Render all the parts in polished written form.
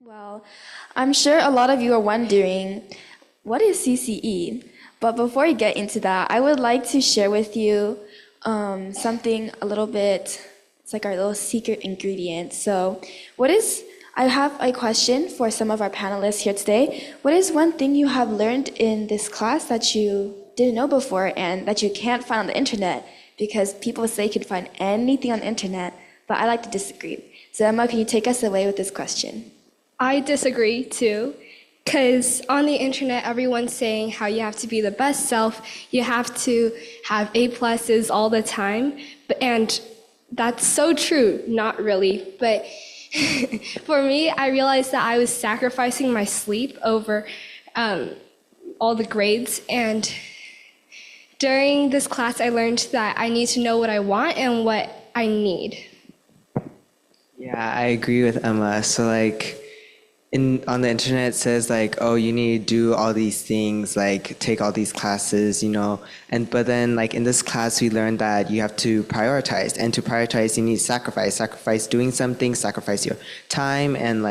Well, I'm sure a lot of you are wondering, what is CCE? But before we get into that, I would like to share with you something a little bit, it's like our little secret ingredient. I have a question for some of our panelists here today. What is one thing you have learned in this class that you didn't know before and that you can't find on the internet? Because people say you can find anything on the internet, but I like to disagree. So Emma, can you take us away with this question? I disagree too, because on the internet, everyone's saying how you have to be the best self, you have to have A pluses all the time, and that's so true, not really. But for me, I realized that I was sacrificing my sleep over all the grades, and during this class, I learned that I need to know what I want and what I need. Yeah, I agree with Emma. So on the internet it says oh, you need to do all these things, take all these classes, but then in this class we learned that you have to prioritize, and to prioritize you need to sacrifice doing something, sacrifice your time, and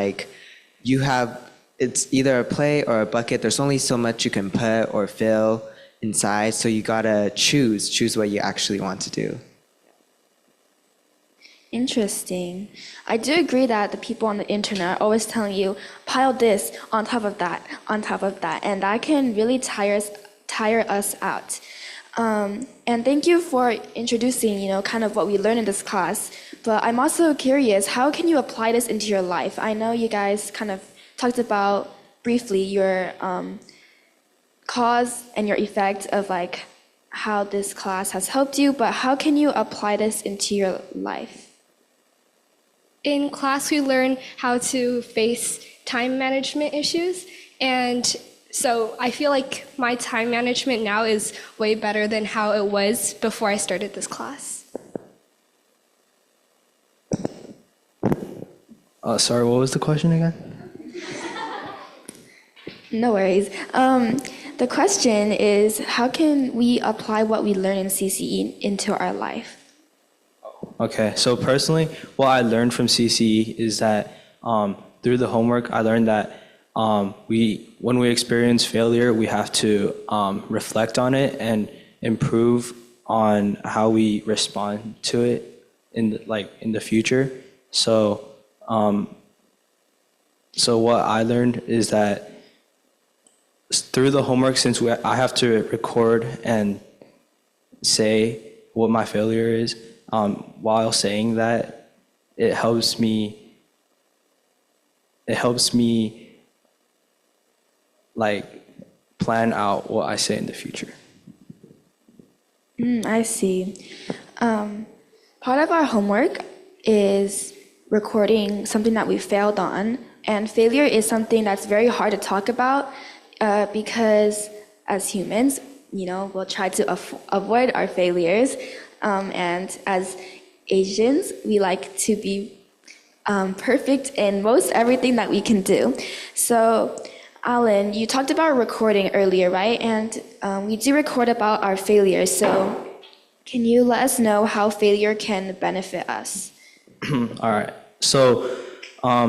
it's either a plate or a bucket. There's only so much you can put or fill inside, so you gotta choose what you actually want to do. Interesting. I do agree that the people on the internet are always telling you, pile this on top of that, on top of that, and that can really tire us out. And thank you for introducing, kind of what we learned in this class. But I'm also curious, how can you apply this into your life? I know you guys kind of talked about briefly your cause and your effect of how this class has helped you, but how can you apply this into your life? In class, we learn how to face time management issues, and so I feel like my time management now is way better than how it was before I started this class. Sorry, what was the question again? No worries. The question is, how can we apply what we learn in CCE into our life? Okay, so personally, what I learned from CCE is that through the homework, I learned that when we experience failure, we have to reflect on it and improve on how we respond to it in the future. So what I learned is that through the homework, since I have to record and say what my failure is, while saying that, it helps me plan out what I say in the future. I see. Part of our homework is recording something that we failed on, and failure is something that's very hard to talk about because as humans, we'll try to avoid our failures. And as Asians, we like to be perfect in most everything that we can do. So, Alan, you talked about recording earlier, right? And we do record about our failures. So, can you let us know how failure can benefit us? All right. So,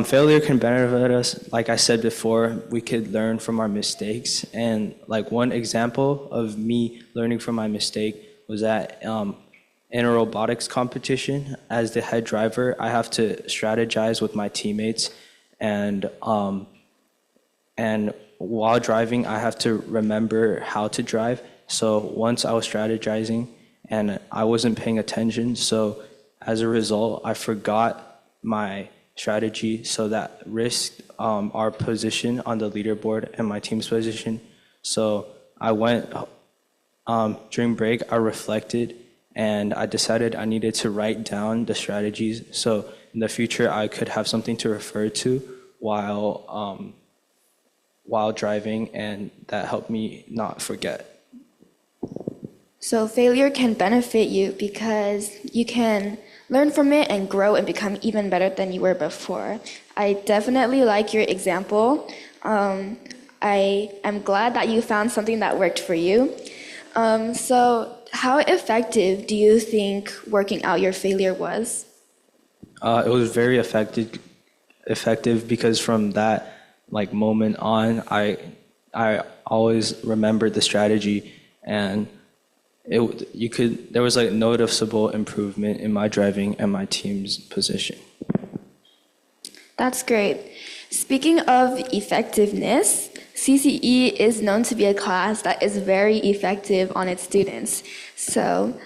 failure can benefit us. Like I said before, we could learn from our mistakes. And one example of me learning from my mistake was that in a robotics competition, as the head driver, I have to strategize with my teammates, and while driving, I have to remember how to drive. So once I was strategizing and I wasn't paying attention, so as a result, I forgot my strategy, so that risked our position on the leaderboard and my team's position. So I went, during break, I reflected, and I decided I needed to write down the strategies, so in the future I could have something to refer to while driving, and that helped me not forget. So failure can benefit you because you can learn from it and grow and become even better than you were before. I definitely like your example. I am glad that you found something that worked for you. So how effective do you think working out your failure was? It was very effective effective because from that like moment on, I always remembered the strategy, and there was like noticeable improvement in my driving and my team's position. That's great. Speaking of effectiveness, CCE is known to be a class that is very effective on its students. So,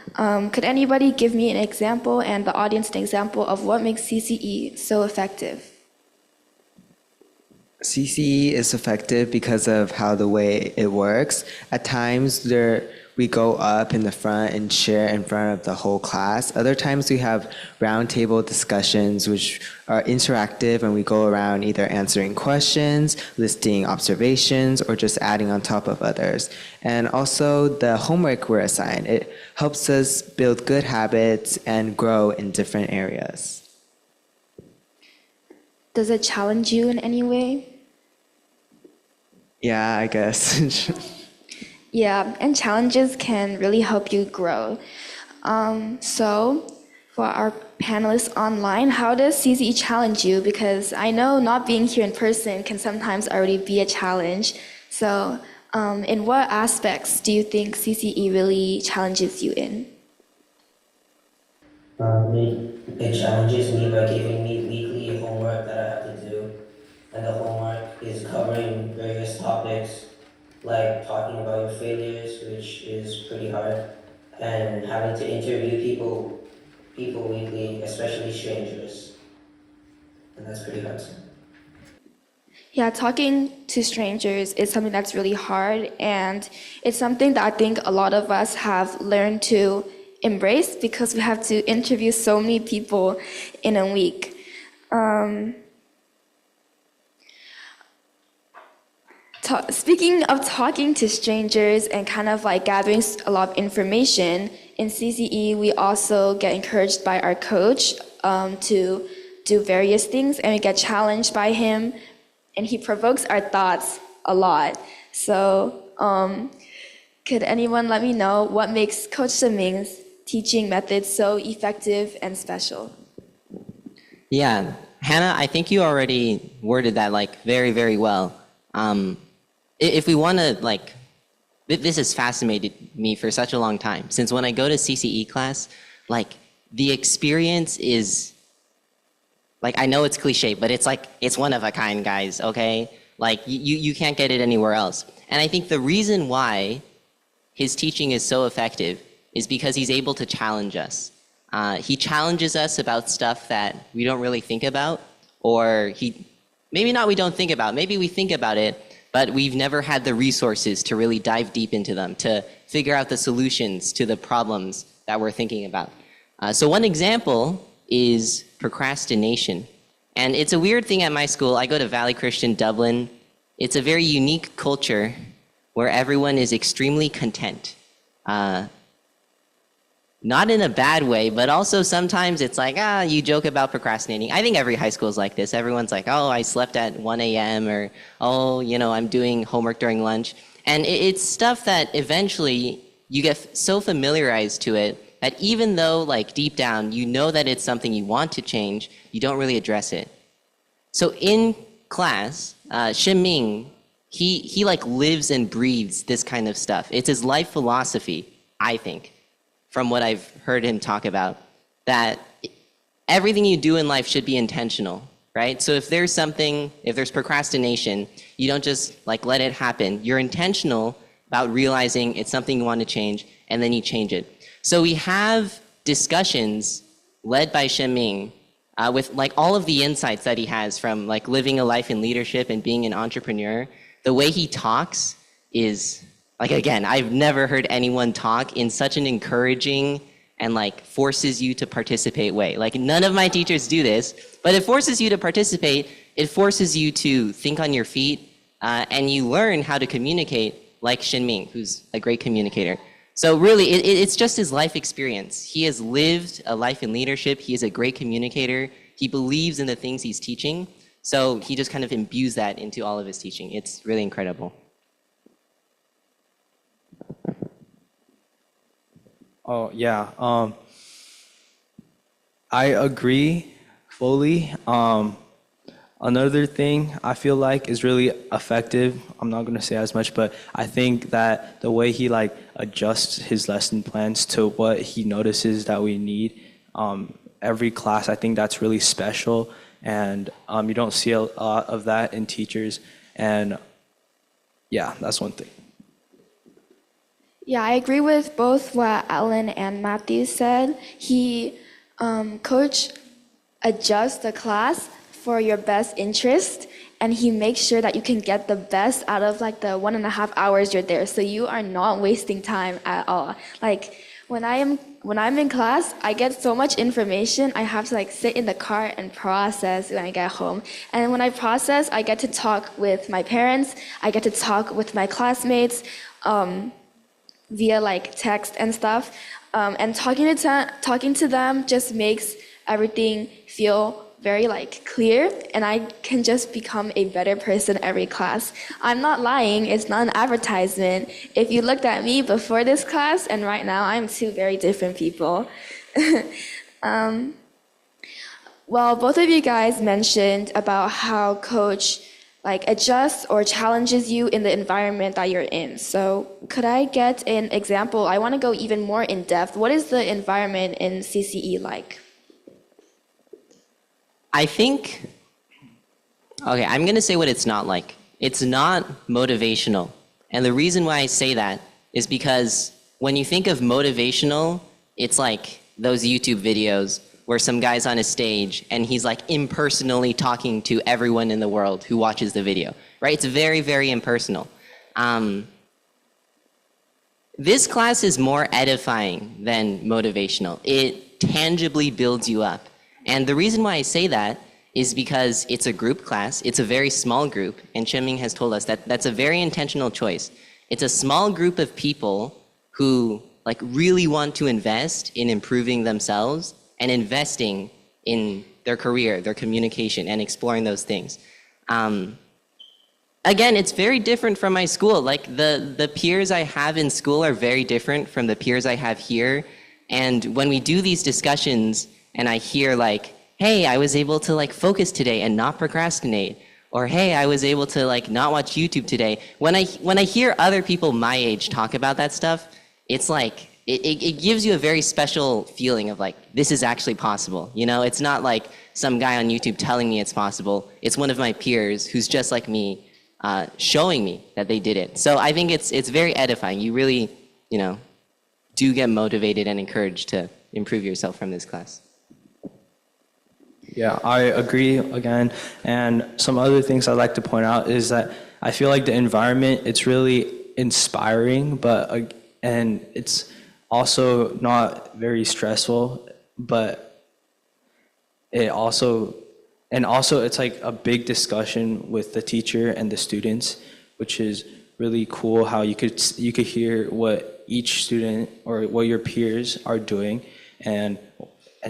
could anybody give me an example and the audience an example of what makes CCE so effective? CCE is effective because of how the way it works. At times we go up in the front and share in front of the whole class. Other times we have roundtable discussions which are interactive, and we go around either answering questions, listing observations, or just adding on top of others. And also the homework we're assigned, it helps us build good habits and grow in different areas. Does it challenge you in any way? Yeah, I guess. Yeah, and challenges can really help you grow. So, for our panelists online, how does CCE challenge you? Because I know not being here in person can sometimes already be a challenge. So, in what aspects do you think CCE really challenges you in? It challenges me by giving me weekly homework that I have to do. And the homework is covering various topics like talking about your failures, which is pretty hard, and having to interview people weekly, especially strangers. And that's pretty hard too. Yeah, talking to strangers is something that's really hard, and it's something that I think a lot of us have learned to embrace because we have to interview so many people in a week. Speaking of talking to strangers and kind of like gathering a lot of information, in CCE we also get encouraged by our coach to do various things, and we get challenged by him, and he provokes our thoughts a lot. So could anyone let me know what makes Coach Shaming's teaching methods so effective and special? Yeah, Hannah, I think you already worded that like very, very well. If we want to like, this has fascinated me for such a long time. Since when I go to CCE class, like the experience is, like I know it's cliche, but it's like, it's one of a kind, guys, okay? Like you can't get it anywhere else. And I think the reason why his teaching is so effective is because he's able to challenge us. He challenges us about stuff that we don't really think about, or maybe not we don't think about, maybe we think about it, but we've never had the resources to really dive deep into them, to figure out the solutions to the problems that we're thinking about. So one example is procrastination. And it's a weird thing at my school. I go to Valley Christian Dublin. It's a very unique culture where everyone is extremely content. Not in a bad way, but also sometimes it's like, you joke about procrastinating. I think every high school is like this. Everyone's like, oh, I slept at 1 a.m. or, oh, I'm doing homework during lunch. And it's stuff that eventually you get so familiarized to it that even though like deep down you know that it's something you want to change, you don't really address it. So in class, Ming, he like lives and breathes this kind of stuff. It's his life philosophy, I think, from what I've heard him talk about, that everything you do in life should be intentional, right? So if there's procrastination, you don't just like let it happen. You're intentional about realizing it's something you want to change, and then you change it. So we have discussions led by Ming with like all of the insights that he has from like living a life in leadership and being an entrepreneur. The way he talks is, like, again, I've never heard anyone talk in such an encouraging and like forces you to participate way. Like none of my teachers do this, but it forces you to participate. It forces you to think on your feet, and you learn how to communicate like Ming, who's a great communicator. So really, it's just his life experience. He has lived a life in leadership. He is a great communicator. He believes in the things he's teaching. So he just kind of imbues that into all of his teaching. It's really incredible. Oh, yeah. I agree fully. Another thing I feel like is really effective, I'm not going to say as much, but I think that the way he like adjusts his lesson plans to what he notices that we need every class, I think that's really special. And you don't see a lot of that in teachers. And yeah, that's one thing. Yeah, I agree with both what Alan and Matthew said. Coach adjusts the class for your best interest, and he makes sure that you can get the best out of like the 1.5 hours you're there. So you are not wasting time at all. Like when I'm in class, I get so much information. I have to like sit in the car and process when I get home. And when I process, I get to talk with my parents. I get to talk with my classmates via like text and stuff. And talking to them just makes everything feel very like clear, and I can just become a better person every class. I'm not lying, it's not an advertisement. If you looked at me before this class and right now, I'm two very different people. Well, both of you guys mentioned about how coach like adjusts or challenges you in the environment that you're in. So could I get an example? I want to go even more in depth. What is the environment in CCE like? I think, okay, I'm going to say what it's not like. It's not motivational. And the reason why I say that is because when you think of motivational, it's like those YouTube videos where some guy's on a stage and he's like impersonally talking to everyone in the world who watches the video, right? It's very, very impersonal. This class is more edifying than motivational. It tangibly builds you up. And the reason why I say that is because it's a group class. It's a very small group, and Chen-Ming has told us that that's a very intentional choice. It's a small group of people who like really want to invest in improving themselves and investing in their career, their communication, and exploring those things. Again, it's very different from my school. Like the peers I have in school are very different from the peers I have here. And when we do these discussions, and I hear like, hey, I was able to like focus today and not procrastinate, or hey, I was able to like not watch YouTube today. When I hear other people my age talk about that stuff, it's like it gives you a very special feeling of like, this is actually possible. You know, it's not like some guy on YouTube telling me it's possible. It's one of my peers who's just like me, showing me that they did it. So I think it's very edifying. You really, you know, do get motivated and encouraged to improve yourself from this class. Yeah, I agree again. And some other things I'd like to point out is that I feel like the environment, it's really inspiring, and it's also not very stressful, but it's like a big discussion with the teacher and the students, which is really cool how you could hear what each student or what your peers are doing, and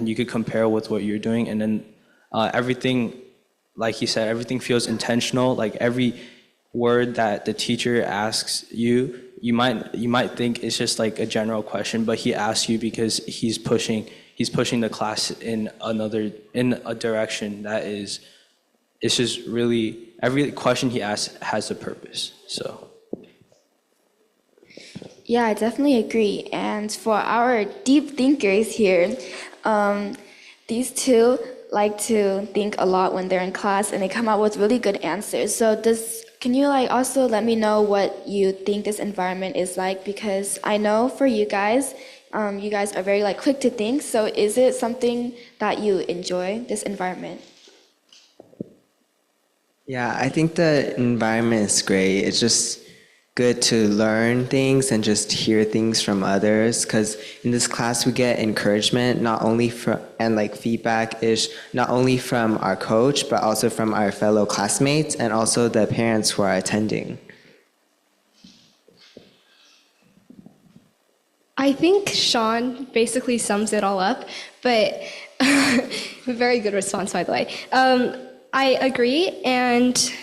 you could compare with what you're doing, and then everything, like he said, everything feels intentional. Like every word that the teacher asks you, you might think it's just like a general question, but he asks you because he's pushing the class in a direction that is, it's just really, every question he asks has a purpose. So Yeah, I definitely agree. And for our deep thinkers here, these two like to think a lot when they're in class, and they come out with really good answers. So can you like also let me know what you think this environment is like? Because I know for you guys are very like quick to think. So is it something that you enjoy, this environment? Yeah, I think the environment is great. It's just good to learn things and just hear things from others, because in this class we get encouragement and like feedback is not only from our coach but also from our fellow classmates and also the parents who are attending. I think Sean basically sums it all up, but very good response, by the way. I agree, and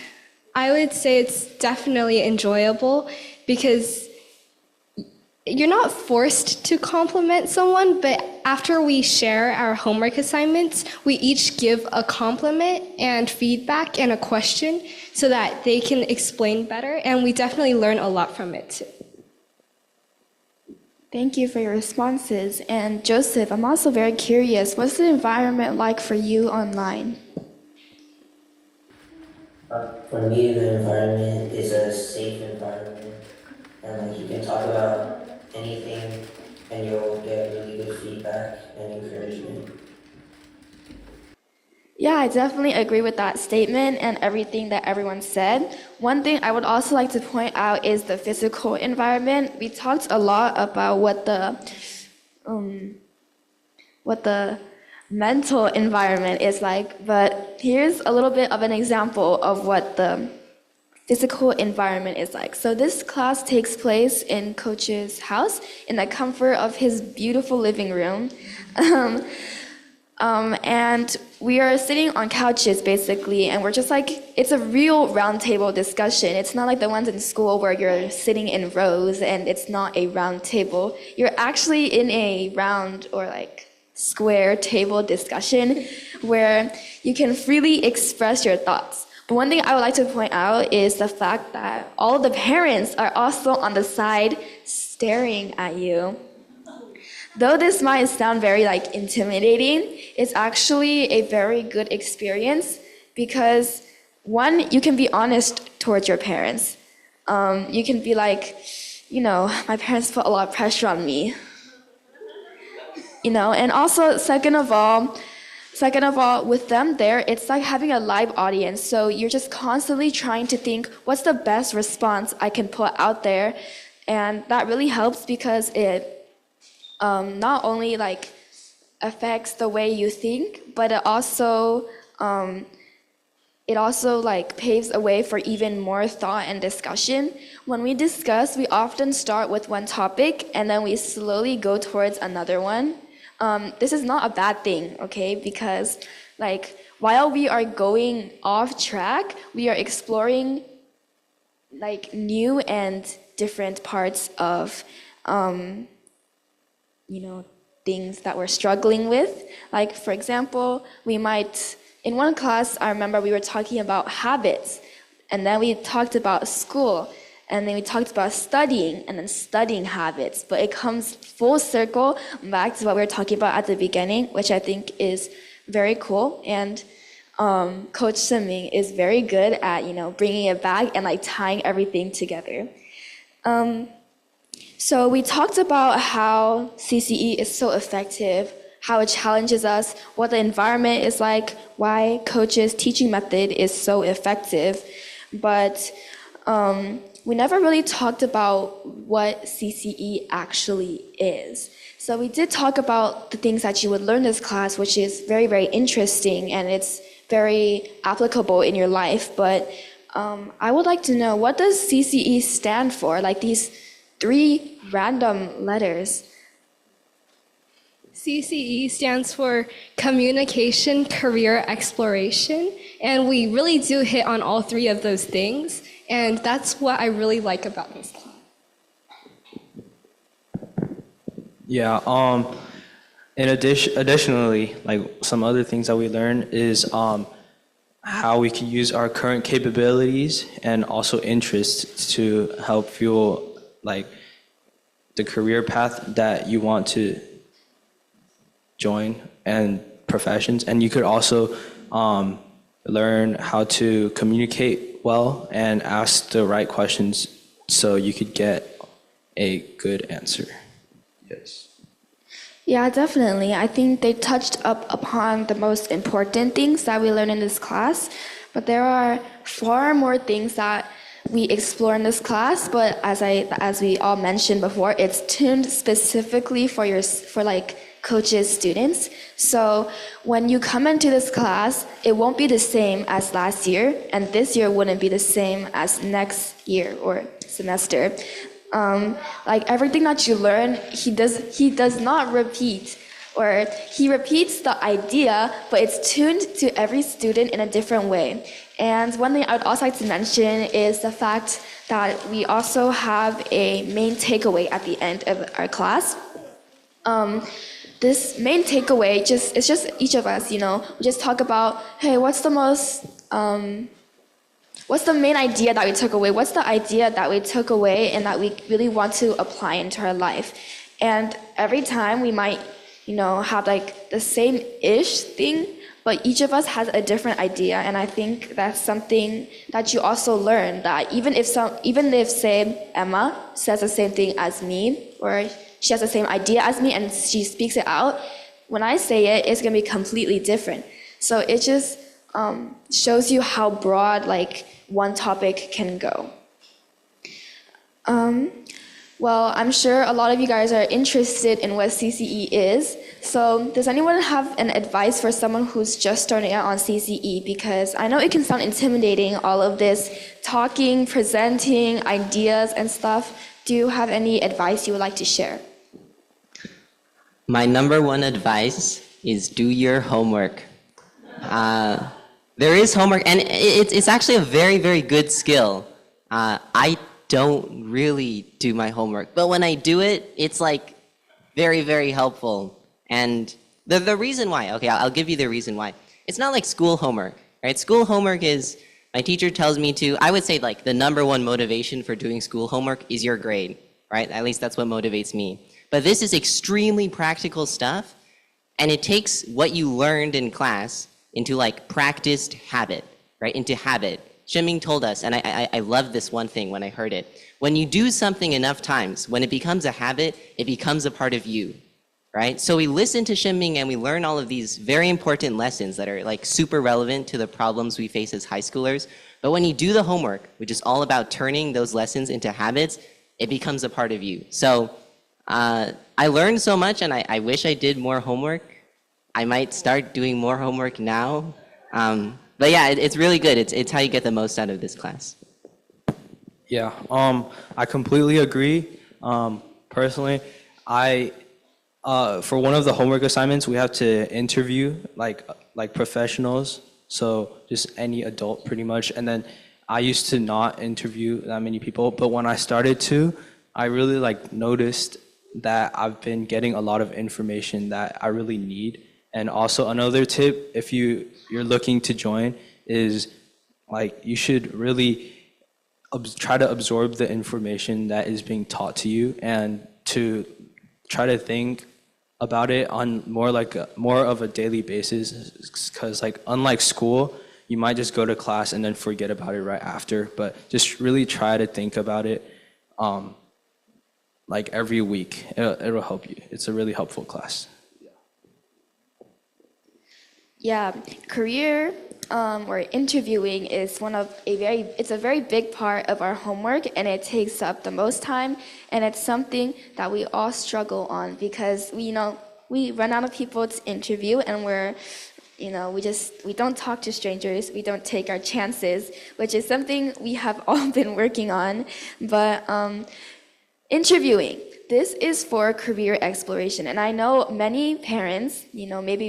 I would say it's definitely enjoyable because you're not forced to compliment someone, but after we share our homework assignments, we each give a compliment and feedback and a question so that they can explain better, and we definitely learn a lot from it too. Thank you for your responses. And Joseph, I'm also very curious, what's the environment like for you online? For me, the environment is a safe environment, and like you can talk about anything, and you'll get really good feedback and encouragement. Yeah, I definitely agree with that statement and everything that everyone said. One thing I would also like to point out is the physical environment. We talked a lot about what the mental environment is like, but here's a little bit of an example of what the physical environment is like. So this class takes place in Coach's house in the comfort of his beautiful living room. And we are sitting on couches basically, and we're just like, it's a real roundtable discussion. It's not like the ones in school where you're sitting in rows and it's not a round table. You're actually in a round or like square table discussion where you can freely express your thoughts. But one thing I would like to point out is the fact that all the parents are also on the side staring at you. Though this might sound very like intimidating, it's actually a very good experience because one, you can be honest towards your parents. You can be like, my parents put a lot of pressure on me. And also second of all, with them there, it's like having a live audience. So you're just constantly trying to think, what's the best response I can put out there? And that really helps because it not only like affects the way you think, but it also like paves a way for even more thought and discussion. When we discuss, we often start with one topic and then we slowly go towards another one. This is not a bad thing, okay? Because like while we are going off track, we are exploring like new and different parts of things that we're struggling with. Like, for example, in one class, I remember we were talking about habits, and then we talked about school, and then we talked about studying, and then studying habits. But it comes full circle back to what we were talking about at the beginning, which I think is very cool. And Coach Swimming is very good at, bringing it back and like tying everything together. So we talked about how CCE is so effective, how it challenges us, what the environment is like, why Coach's teaching method is so effective. But we never really talked about what CCE actually is. So we did talk about the things that you would learn in this class, which is very, very interesting, and it's very applicable in your life. But I would like to know, what does CCE stand for? Like these 3 random letters. CCE stands for Communication Career Exploration, and we really do hit on all 3 of those things, and that's what I really like about this class. Yeah, additionally, like some other things that we learn is how we can use our current capabilities and also interests to help fuel like the career path that you want to join and professions. And you could also learn how to communicate well and ask the right questions so you could get a good answer. Yes. Yeah, definitely. I think they touched up upon the most important things that we learned in this class, but there are far more things that we explore in this class, but as we all mentioned before, it's tuned specifically for like Coach's students. So when you come into this class, it won't be the same as last year, and this year wouldn't be the same as next year or semester. Like everything that you learn, he does not repeat, or he repeats the idea, but it's tuned to every student in a different way. And one thing I would also like to mention is the fact that we also have a main takeaway at the end of our class. this main takeaway it's just each of us, we just talk about, hey, what's the main idea that we took away? What's the idea that we took away and that we really want to apply into our life? And every time we might, have like the same-ish thing, but each of us has a different idea. And I think that's something that you also learn, that even if say Emma says the same thing as me, or she has the same idea as me and she speaks it out, when I say it, it's gonna be completely different. So it just shows you how broad like one topic can go. Well, I'm sure a lot of you guys are interested in what CCE is. So does anyone have an advice for someone who's just starting out on CCE? Because I know it can sound intimidating, all of this talking, presenting, ideas and stuff. Do you have any advice you would like to share? My number one advice is do your homework. There is homework, and it's actually a very, very good skill. I don't really do my homework, but when I do it, it's like very, very helpful. And the reason why, okay, I'll give you the reason why. It's not like school homework, right? School homework is, my teacher tells me to, I would say like the number one motivation for doing school homework is your grade, right? At least that's what motivates me. But this is extremely practical stuff, and it takes what you learned in class into like practiced habit, right? Into habit. Shenming told us, and I loved this one thing when I heard it. When you do something enough times, when it becomes a habit, it becomes a part of you, right? So we listen to Shenming and we learn all of these very important lessons that are like super relevant to the problems we face as high schoolers. But when you do the homework, which is all about turning those lessons into habits, it becomes a part of you. So I learned so much, and I wish I did more homework. I might start doing more homework now. But yeah, it's really good. It's how you get the most out of this class. Yeah, I completely agree. Personally, for one of the homework assignments, we have to interview like professionals, so just any adult pretty much. And then I used to not interview that many people, but when I started to, I really like noticed that I've been getting a lot of information that I really need. And also another tip, if you're looking to join, is like you should really try to absorb the information that is being taught to you, and to try to think about it on more of a daily basis. Because like unlike school, you might just go to class and then forget about it right after. But just really try to think about it like every week. It'll help you. It's a really helpful class. Yeah, career or interviewing is it's a very big part of our homework, and it takes up the most time, and it's something that we all struggle on because we run out of people to interview, and we don't talk to strangers, we don't take our chances, which is something we have all been working on. But interviewing. This is for career exploration, and I know many parents,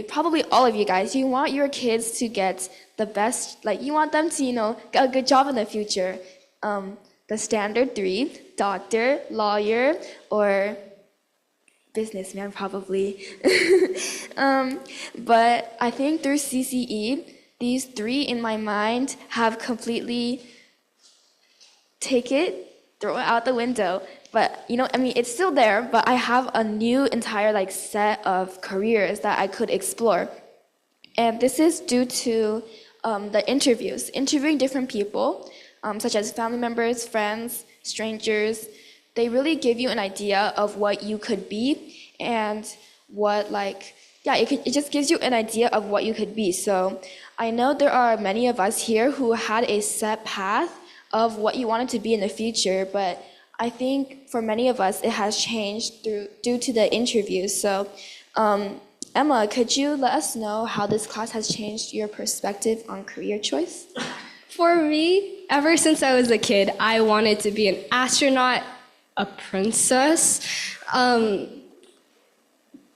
probably all of you guys, you want your kids to get the best, like you want them to, get a good job in the future. The standard 3, doctor, lawyer, or businessman probably. But I think through CCE, these 3 in my mind have completely throw it out the window. But, it's still there, but I have a new entire set of careers that I could explore. And this is due to the interviewing different people, such as family members, friends, strangers. They really give you an idea of what you could be and it just gives you an idea of what you could be. So I know there are many of us here who had a set path of what you wanted to be in the future, but I think for many of us, it has changed due to the interviews. So, Emma, could you let us know how this class has changed your perspective on career choice? For me, ever since I was a kid, I wanted to be an astronaut, a princess,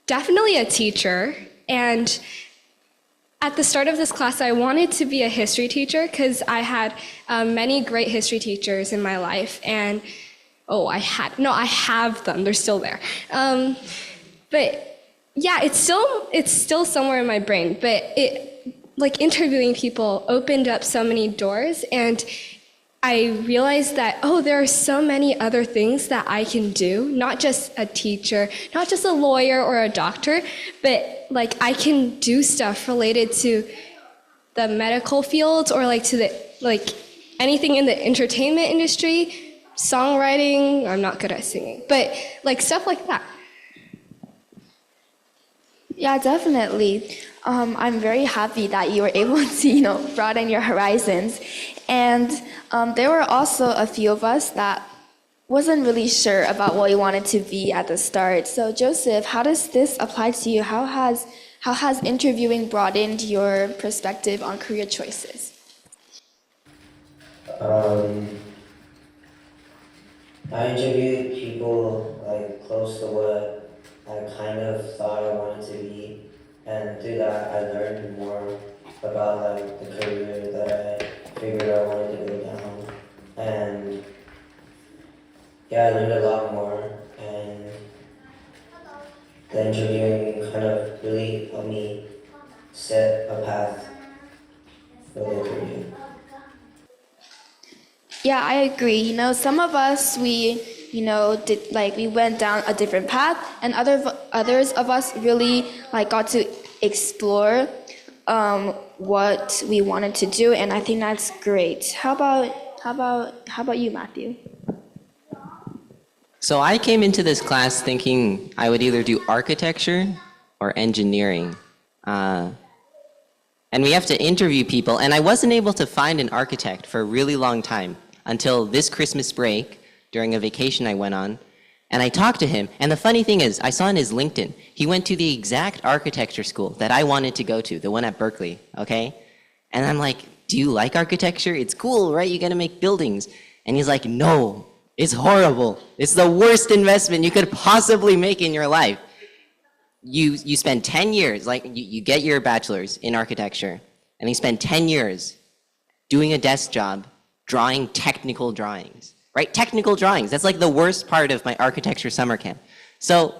definitely a teacher. And at the start of this class, I wanted to be a history teacher because I had many great history teachers in my life. And I have them. They're still there. But yeah, it's still somewhere in my brain, but it, like, interviewing people opened up so many doors, and I realized that, oh, there are so many other things that I can do, not just a teacher, not just a lawyer or a doctor, but like I can do stuff related to the medical field, or like to the, like, anything in the entertainment industry, songwriting. I'm not good at singing, but like stuff like that. Yeah, definitely. I'm very happy that you were able to, broaden your horizons. And there were also a few of us that wasn't really sure about what we wanted to be at the start. So Joseph, how does this apply to you? How has interviewing broadened your perspective on career choices? I interviewed people like close to what I kind of thought I wanted to be, and through that I learned more about like the career that I figured I wanted to go down, and yeah, I learned a lot more, and the interviewing kind of really helped me set a path for the career. Yeah, I agree. Some of us, we went down a different path, and others of us really got to explore what we wanted to do, and I think that's great. How about you, Matthew? So I came into this class thinking I would either do architecture or engineering. And we have to interview people, and I wasn't able to find an architect for a really long time until this Christmas break during a vacation I went on. And I talked to him, and the funny thing is, I saw on his LinkedIn, he went to the exact architecture school that I wanted to go to, the one at Berkeley, okay? And I'm like, do you like architecture? It's cool, right? You gotta make buildings. And he's like, no, it's horrible. It's the worst investment you could possibly make in your life. You spend 10 years, you get your bachelor's in architecture, and you spend 10 years doing a desk job, drawing technical drawings, right? Technical drawings, that's like the worst part of my architecture summer camp. So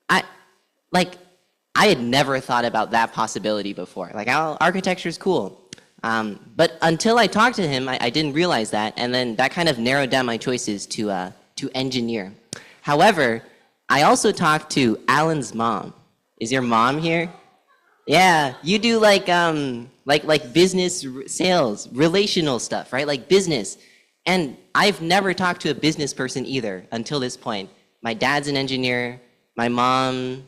I had never thought about that possibility before. Oh, architecture is cool. But until I talked to him, I didn't realize that, and then that kind of narrowed down my choices to engineer. However, I also talked to Alan's mom. Is your mom here? Yeah, you do like business sales, relational stuff, right? Like business. And I've never talked to a business person either until this point. My dad's an engineer. My mom,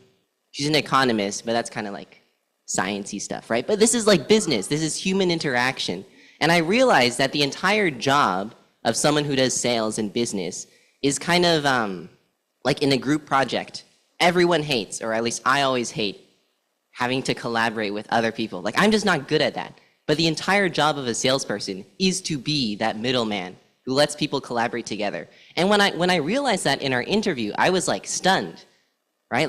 she's an economist, but that's kind of like sciencey stuff, right? But this is like business. This is human interaction. And I realized that the entire job of someone who does sales and business is kind of like in a group project. Everyone hates, or at least I always hate, having to collaborate with other people. I'm just not good at that. But the entire job of a salesperson is to be that middleman who lets people collaborate together. And when I realized that in our interview, I was stunned, right?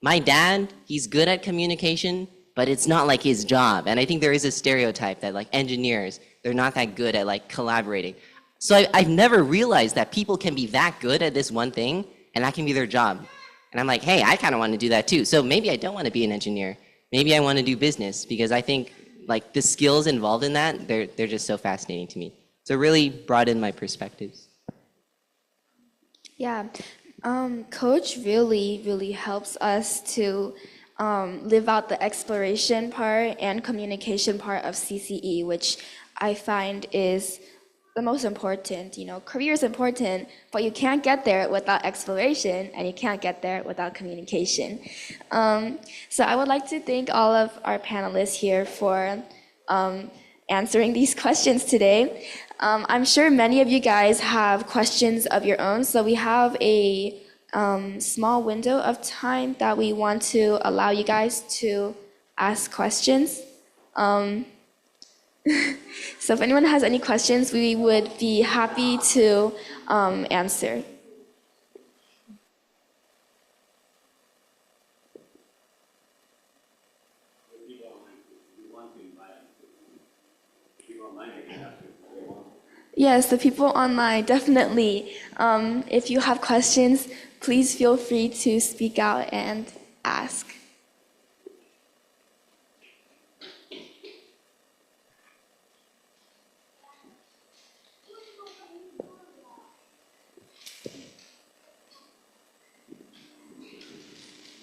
My dad, he's good at communication, but it's not like his job. And I think there is a stereotype that engineers, they're not that good at collaborating. So I've never realized that people can be that good at this one thing, and that can be their job. And I'm like, hey, I kind of want to do that too. So maybe I don't want to be an engineer. Maybe I want to do business, because I think the skills involved in that, they're just so fascinating to me. So it really broadened my perspectives. Yeah, Coach really helps us to live out the exploration part and communication part of CCE, which I find is the most important. Career is important, but you can't get there without exploration, and you can't get there without communication. So I would like to thank all of our panelists here for answering these questions today. I'm sure many of you guys have questions of your own, so we have a small window of time that we want to allow you guys to ask questions. So if anyone has any questions, we would be happy to answer. Yes, the people online, definitely. If you have questions, please feel free to speak out and ask.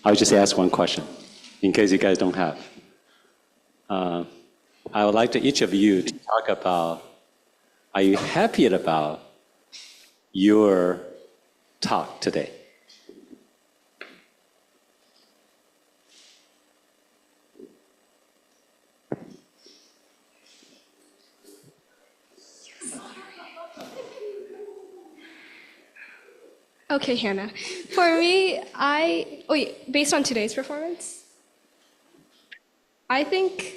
I'll just ask one question, in case you guys don't have. I would like to each of you to talk about, are you happy about your talk today? Okay, Hannah. For me, based on today's performance, I think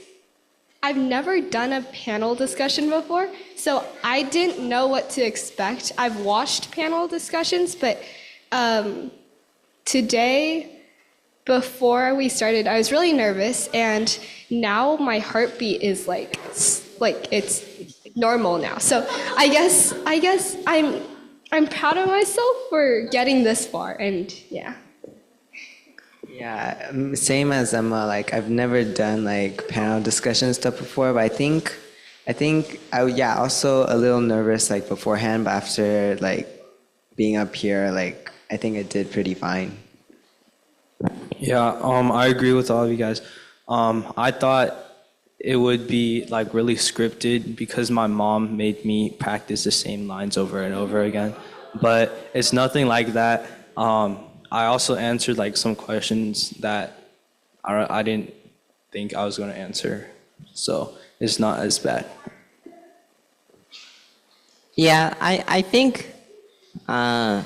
I've never done a panel discussion before, so I didn't know what to expect. I've watched panel discussions, but today, before we started, I was really nervous, and now my heartbeat is like it's normal now. So I guess I'm proud of myself for getting this far, and yeah. Yeah, same as Emma. Like I've never done like panel discussion stuff before, but I think yeah, also a little nervous like beforehand, but after like being up here, like I think I did pretty fine. Yeah, I agree with all of you guys. I thought it would be like really scripted because my mom made me practice the same lines over and over again, but it's nothing like that. I also answered like some questions that I didn't think I was going to answer, so it's not as bad. Yeah, I think I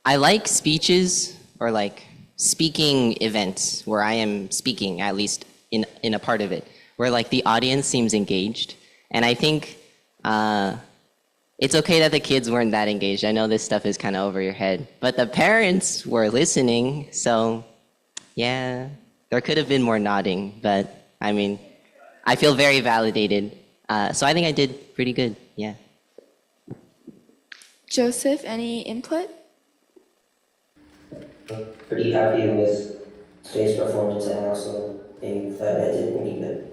like speeches or like speaking events where I am speaking, at least in a part of it, where like the audience seems engaged. And I think it's okay that the kids weren't that engaged. I know this stuff is kind of over your head, but the parents were listening. So yeah, there could have been more nodding, but I mean, I feel very validated. So I think I did pretty good, yeah. Joseph, any input? Pretty happy with today's performance, and I also think that I did pretty good.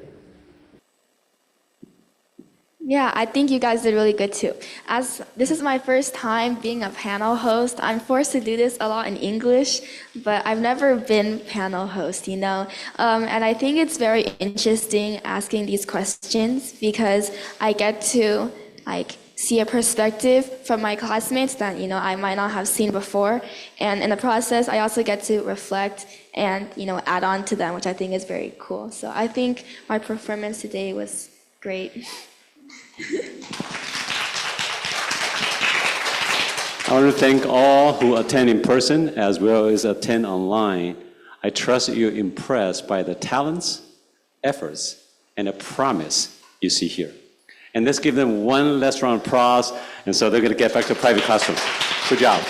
Yeah, I think you guys did really good too. As this is my first time being a panel host, I'm forced to do this a lot in English, but I've never been panel host, you know? And I think it's very interesting asking these questions because I get to like see a perspective from my classmates that, you know, I might not have seen before. And in the process, I also get to reflect and, you know, add on to them, which I think is very cool. So I think my performance today was great. I want to thank all who attend in person as well as attend online. I trust you're impressed by the talents, efforts, and the promise you see here. And let's give them one last round of applause, and so they're going to get back to private classroom. Good job.